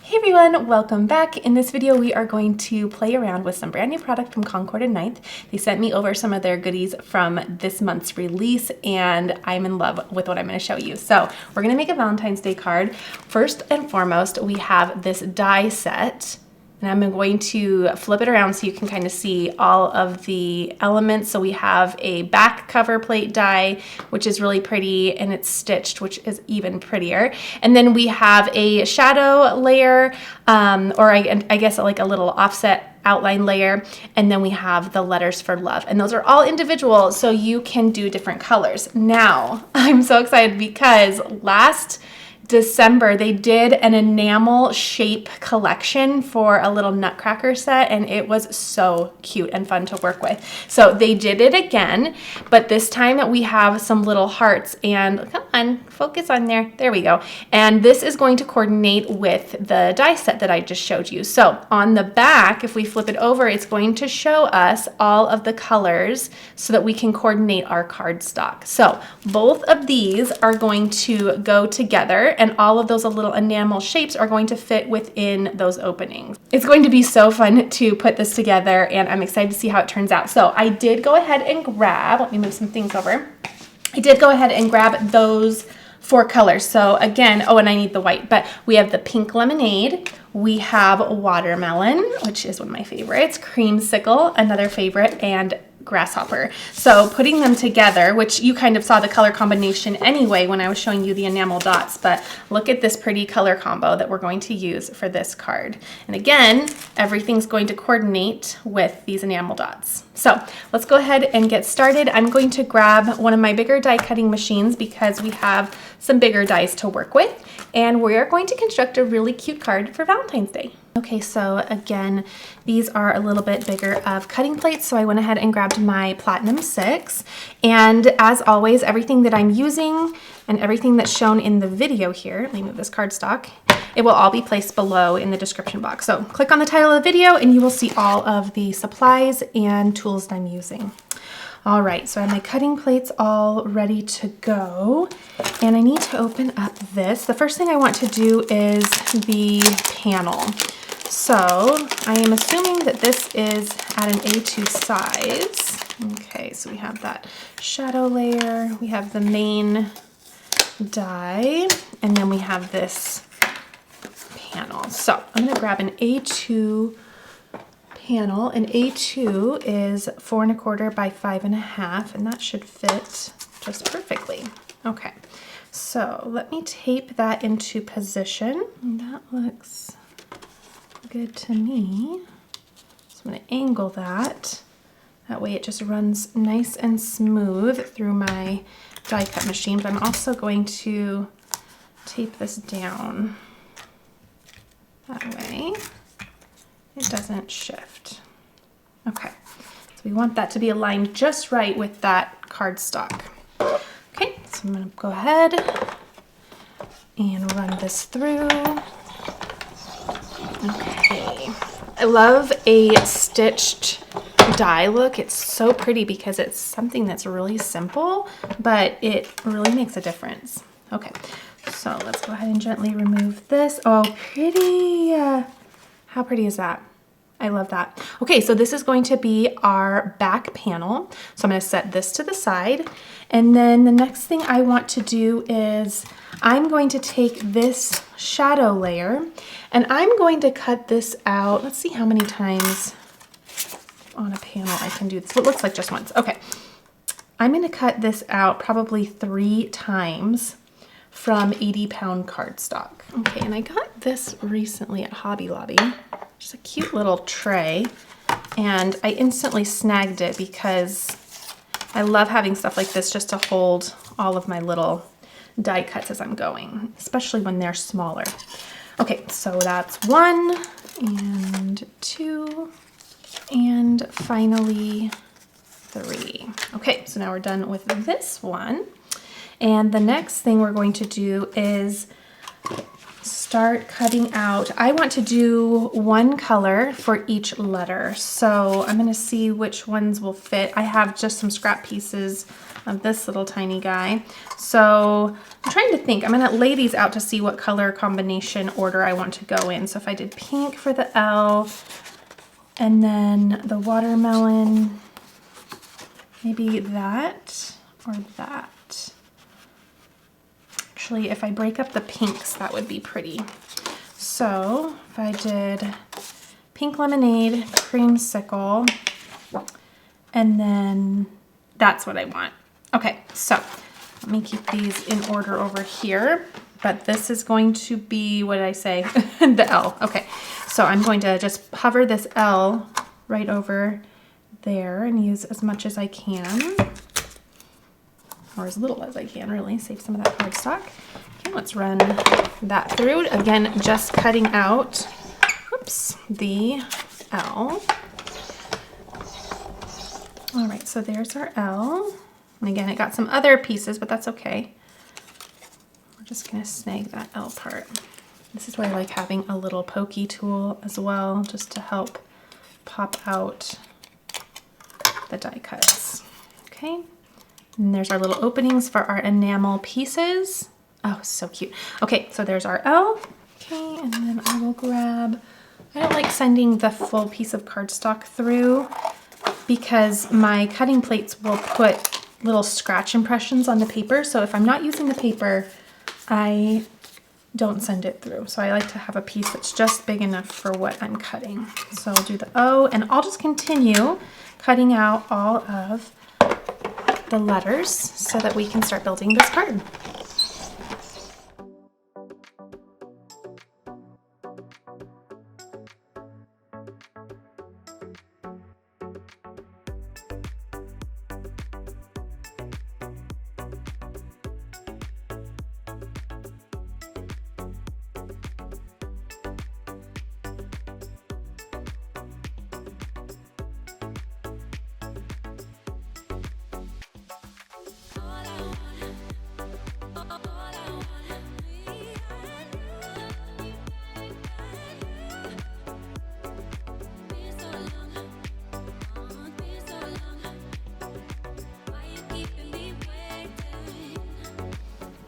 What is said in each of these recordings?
Hey everyone, welcome back. In this video, we are going to play around with some brand new product from Concord and Ninth. They sent me over some of their goodies from this month's release, and I'm in love with what I'm going to show you. So we're going to make a Valentine's Day card. First and foremost, we have this die set. And I'm going to flip it around so you can kind of see all of the elements. So we have a back cover plate die, which is really pretty, and it's stitched, which is even prettier. And then we have a shadow layer, or I guess like a little offset outline layer. And then we have the letters for love. And those are all individual, so you can do different colors. Now, I'm so excited because last December, they did an enamel shape collection for a little nutcracker set, and it was so cute and fun to work with. So they did it again, but this time we have some little hearts, and come on, focus on there. There we go. And this is going to coordinate with the die set that I just showed you. So on the back, if we flip it over, it's going to show us all of the colors so that we can coordinate our cardstock. So both of these are going to go together, and all of those little enamel shapes are going to fit within those openings. It's going to be so fun to put this together, and I'm excited to see how it turns out. So I did go ahead and grab, let me move some things over. I did go ahead and grab those 4 colors. So again, oh, and I need the white, but we have the pink lemonade, we have watermelon, which is one of my favorites, creamsicle, another favorite, and grasshopper. So putting them together, which you kind of saw the color combination anyway when I was showing you the enamel dots, but look at this pretty color combo that we're going to use for this card. And again, everything's going to coordinate with these enamel dots. So let's go ahead and get started. I'm going to grab one of my bigger die cutting machines because we have some bigger dies to work with, and we are going to construct a really cute card for Valentine's Day. Okay, so again, these are a little bit bigger of cutting plates, so I went ahead and grabbed my Platinum 6. And as always, everything that I'm using and everything that's shown in the video here, let me move this cardstock, it will all be placed below in the description box. So click on the title of the video and you will see all of the supplies and tools that I'm using. All right, so I have my cutting plates all ready to go, and I need to open up this. The first thing I want to do is the panel. So I am assuming that this is at an A2 size. Okay, so we have that shadow layer, we have the main die, and then we have this panel. So I'm gonna grab an A2 panel. An A2 is 4 1/4 by 5 1/2, and that should fit just perfectly. Okay, so let me tape that into position. That looks good to me. So I'm going to angle that. That way it just runs nice and smooth through my die cut machine, but I'm also going to tape this down. That way it doesn't shift. Okay, so we want that to be aligned just right with that cardstock. Okay, so I'm going to go ahead and run this through. Okay, I love a stitched die look. It's so pretty because it's something that's really simple, but it really makes a difference. Okay, so let's go ahead and gently remove this. Oh, pretty. How pretty is that? I love that. Okay, so this is going to be our back panel. So I'm going to set this to the side. And then the next thing I want to do is I'm going to take this shadow layer and I'm going to cut this out. Let's see how many times on a panel I can do this. It looks like just once. Okay, I'm going to cut this out probably 3 times from 80-pound cardstock. Okay, and I got this recently at Hobby Lobby. Just a cute little tray, and I instantly snagged it because I love having stuff like this just to hold all of my little die cuts as I'm going, especially when they're smaller. Okay, so that's 1 and 2 and finally 3. Okay, so now we're done with this one. And the next thing we're going to do is start cutting out. I want to do one color for each letter. So I'm gonna see which ones will fit. I have just some scrap pieces of this little tiny guy. So I'm trying to think. I'm gonna lay these out to see what color combination order I want to go in. So if I did pink for the L, and then the watermelon, maybe that or that. Actually, if I break up the pinks, that would be pretty. So if I did pink lemonade, creamsicle, and then that's what I want. Okay, so let me keep these in order over here. But this is going to be, what did I say? The L. Okay, so I'm going to just hover this L right over there and use as much as I can, or as little as I can, really. Save some of that cardstock. Okay, let's run that through. Again, just cutting out, whoops, the L. All right, so there's our L. And again, it got some other pieces, but that's okay. Just gonna snag that L part. This is why I like having a little pokey tool as well, just to help pop out the die cuts. Okay, and there's our little openings for our enamel pieces. Oh, so cute. Okay, so there's our L. Okay, and then I will grab, I don't like sending the full piece of cardstock through because my cutting plates will put little scratch impressions on the paper. So if I'm not using the paper, I don't send it through. So I like to have a piece that's just big enough for what I'm cutting. So I'll do the O, and I'll just continue cutting out all of the letters so that we can start building this card.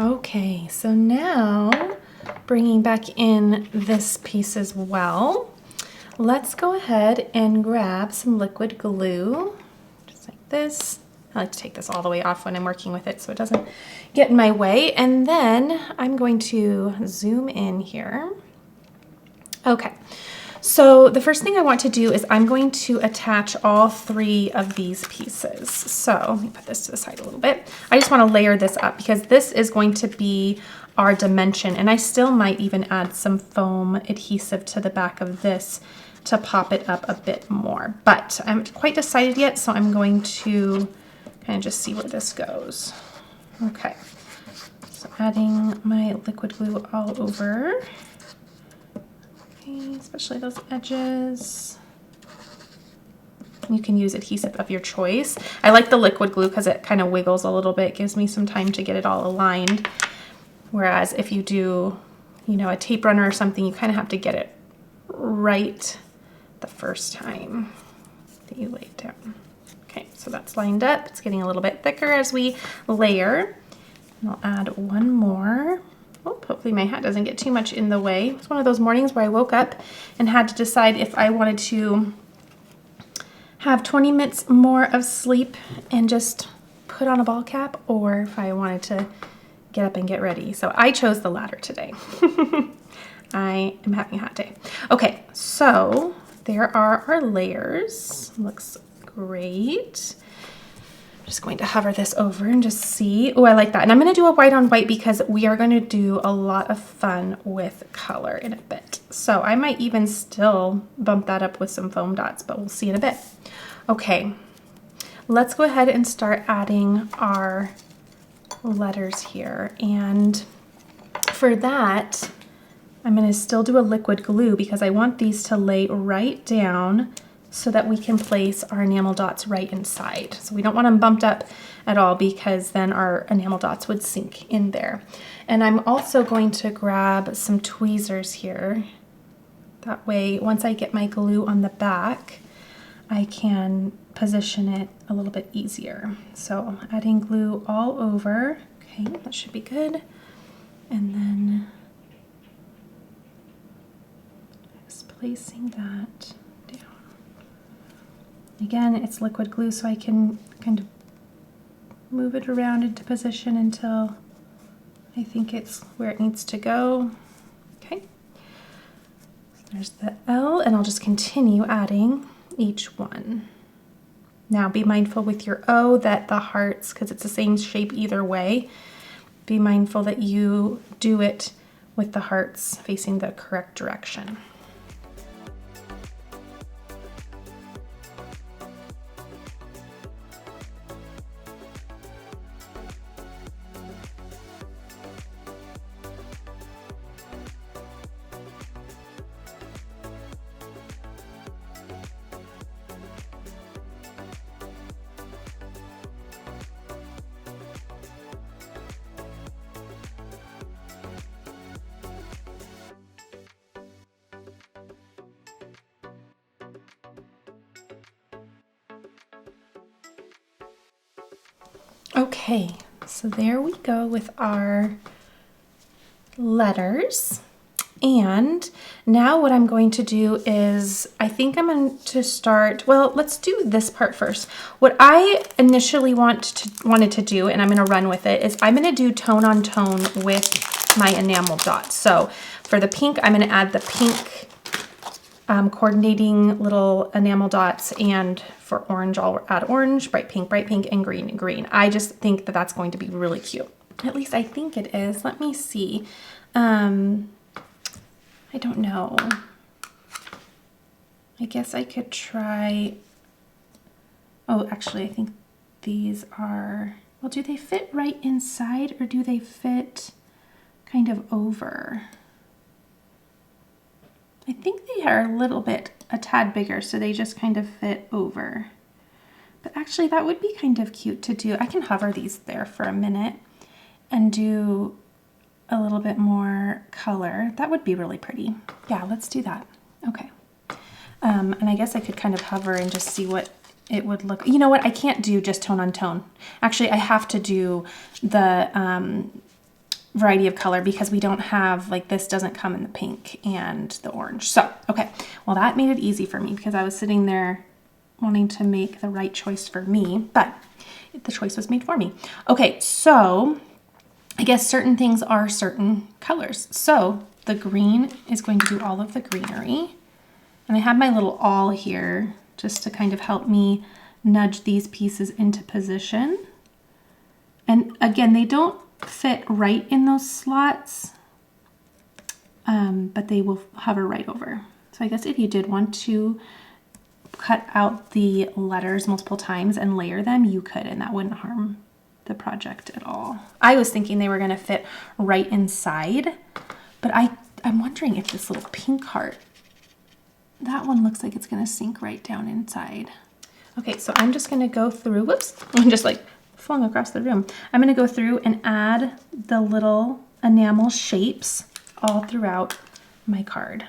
Okay, so now bringing back in this piece as well, let's go ahead and grab some liquid glue, just like this. I like to take this all the way off when I'm working with it so it doesn't get in my way. And then I'm going to zoom in here. Okay, so the first thing I want to do is I'm going to attach all three of these pieces. So let me put this to the side a little bit. I just want to layer this up because this is going to be our dimension, and I still might even add some foam adhesive to the back of this to pop it up a bit more. But I haven't quite decided yet, so I'm going to kind of just see where this goes. Okay, so adding my liquid glue all over. Especially those edges. You can use adhesive of your choice. I like the liquid glue because it kind of wiggles a little bit, gives me some time to get it all aligned. Whereas if you do, you know, a tape runner or something, you kind of have to get it right the first time that you lay it down. Okay, so that's lined up. It's getting a little bit thicker as we layer. And I'll add one more. Oh, hopefully my hat doesn't get too much in the way. It's one of those mornings where I woke up and had to decide if I wanted to have 20 minutes more of sleep and just put on a ball cap, or if I wanted to get up and get ready. So I chose the latter today. I am having a hot day. Okay, so there are our layers. Looks great. Just going to hover this over and just see. Oh, I like that. And I'm going to do a white on white because we are going to do a lot of fun with color in a bit. So I might even still bump that up with some foam dots, but we'll see in a bit. Okay, let's go ahead and start adding our letters here. And for that, I'm going to still do a liquid glue because I want these to lay right down so that we can place our enamel dots right inside. So we don't want them bumped up at all because then our enamel dots would sink in there. And I'm also going to grab some tweezers here. That way, once I get my glue on the back, I can position it a little bit easier. So adding glue all over. Okay, that should be good. And then just placing that down. Again, it's liquid glue, so I can kind of move it around into position until I think it's where it needs to go. Okay. So there's the L, and I'll just continue adding each one. Now be mindful with your O that the hearts, because it's the same shape either way, be mindful that you do it with the hearts facing the correct direction. Okay, so there we go with our letters. And now what I'm going to do is, I think I'm going to start, well, let's do this part first. What I initially wanted to do, and I'm going to run with it, is I'm going to do tone on tone with my enamel dots. So for the pink, I'm going to add the pink coordinating little enamel dots, and for orange, I'll add orange, bright pink, and green. I just think that that's going to be really cute. At least I think it is. Let me see. I don't know. I guess I could try, oh, actually, I think these are, well, do they fit right inside or do they fit kind of over? I think they are a tad bigger, so they just kind of fit over. But actually, that would be kind of cute to do. I can hover these there for a minute and do a little bit more color. That would be really pretty. Yeah, let's do that. Okay. And I guess I could kind of hover and just see what it would look. You know what? I can't do just tone on tone. Actually, I have to do the variety of color because we don't have, like, this doesn't come in the pink and the orange. So, okay. Well, that made it easy for me because I was sitting there wanting to make the right choice for me, but the choice was made for me. Okay, so I guess certain things are certain colors. So the green is going to do all of the greenery. And I have my little awl here just to kind of help me nudge these pieces into position. And again, they don't fit right in those slots, but they will hover right over. So I guess if you did want to cut out the letters multiple times and layer them, you could, and that wouldn't harm the project at all. I was thinking they were going to fit right inside, but I'm wondering if this little pink heart, that one looks like it's going to sink right down inside. Okay, so I'm just going to go through, whoops, I'm just like flung across the room. I'm going to go through and add the little enamel shapes all throughout my card.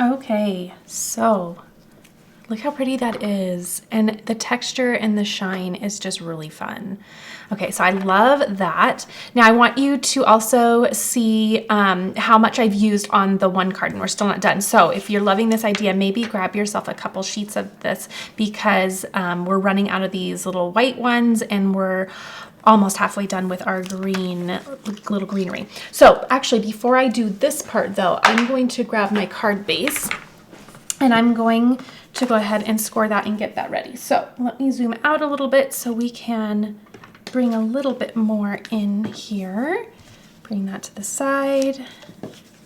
Okay, so look how pretty that is. And the texture and the shine is just really fun. Okay, so I love that. Now I want you to also see how much I've used on the one card, and we're still not done. So if you're loving this idea, maybe grab yourself a couple sheets of this, because we're running out of these little white ones and we're almost halfway done with our green little greenery. So actually, before I do this part though, I'm going to grab my card base and I'm going to go ahead and score that and get that ready. So let me zoom out a little bit so we can bring a little bit more in here. Bring that to the side,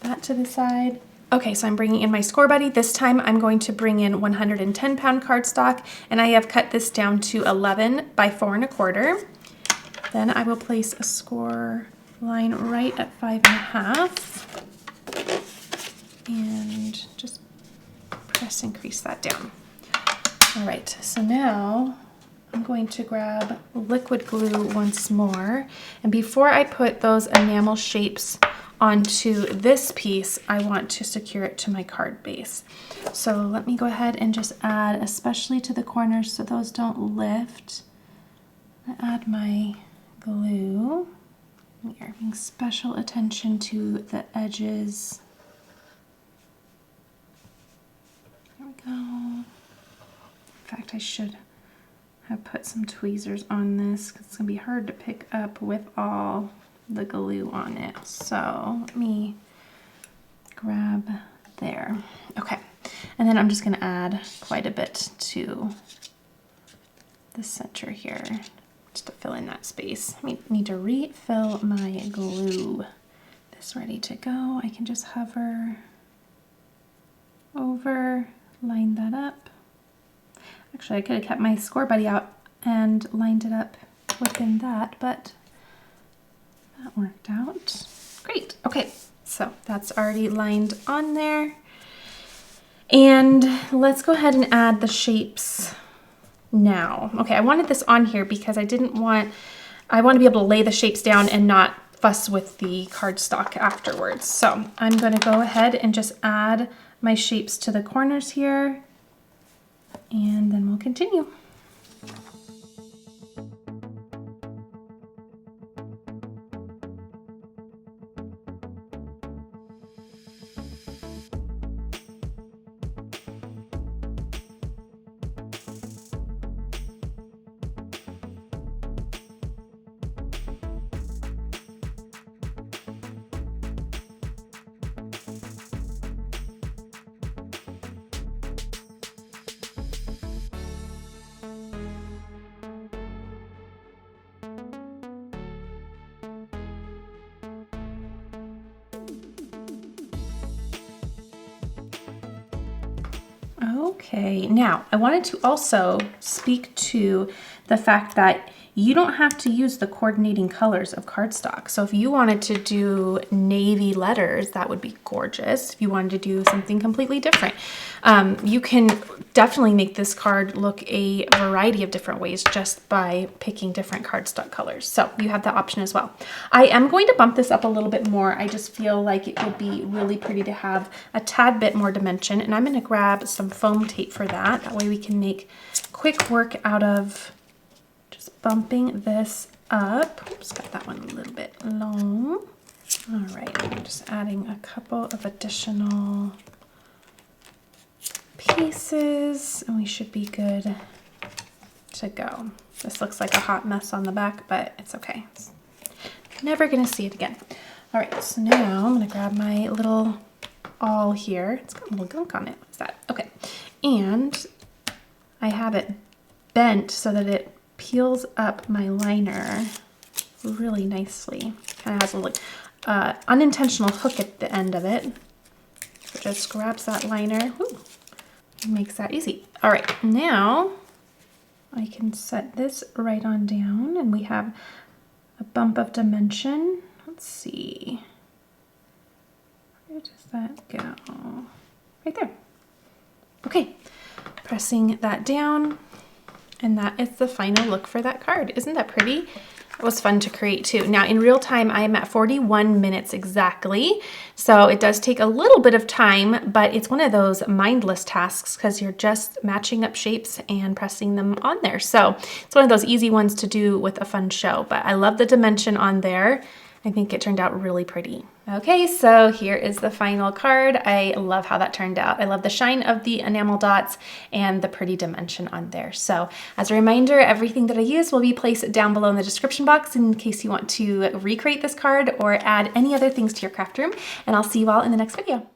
that to the side. Okay, so I'm bringing in my score buddy. This time I'm going to bring in 110 pound cardstock, and I have cut this down to 11 by 4 1/4. Then I will place a score line right at 5.5 and just press and crease that down. All right, so now I'm going to grab liquid glue once more. And before I put those enamel shapes onto this piece, I want to secure it to my card base. So let me go ahead and just add, especially to the corners so those don't lift, I add my glue. We are paying special attention to the edges. There we go. In fact, I should have put some tweezers on this because it's gonna be hard to pick up with all the glue on it. So let me grab there. Okay, and then I'm just gonna add quite a bit to the center here, just to fill in that space. I need to refill my glue. This ready to go. I can just hover over, line that up. Actually, I could have kept my score buddy out and lined it up within that, but that worked out. Great. Okay, so that's already lined on there. And let's go ahead and add the shapes now. Okay, I wanted this on here because I want to be able to lay the shapes down and not fuss with the cardstock afterwards. So I'm going to go ahead and just add my shapes to the corners here, and then we'll continue. Okay, now I wanted to also speak to the fact that you don't have to use the coordinating colors of cardstock. So if you wanted to do navy letters, that would be gorgeous. If you wanted to do something completely different, you can definitely make this card look a variety of different ways just by picking different cardstock colors. So you have that option as well. I am going to bump this up a little bit more. I just feel like it would be really pretty to have a tad bit more dimension, and I'm going to grab some foam tape for that. That way we can make quick work out of just bumping this up. Oops, got that one a little bit long. All right, I'm just adding a couple of additional pieces and we should be good to go. This looks like a hot mess on the back, but it's okay. Never gonna see it again. All right, so now I'm gonna grab my little awl here. It's got a little gunk on it. What's that? Okay, and I have it bent so that it peels up my liner really nicely. Kind of has a little unintentional hook at the end of it. So just grabs that liner. Ooh, makes that easy. All right, now I can set this right on down and we have a bump of dimension. Let's see. Where does that go? Right there. Okay, pressing that down, and that is the final look for that card. Isn't that pretty? It was fun to create too. Now in real time, I am at 41 minutes exactly. So it does take a little bit of time, but it's one of those mindless tasks because you're just matching up shapes and pressing them on there. So it's one of those easy ones to do with a fun show, but I love the dimension on there. I think it turned out really pretty. Okay, so here is the final card. I love how that turned out. I love the shine of the enamel dots and the pretty dimension on there. So as a reminder, everything that I use will be placed down below in the description box in case you want to recreate this card or add any other things to your craft room. And I'll see you all in the next video.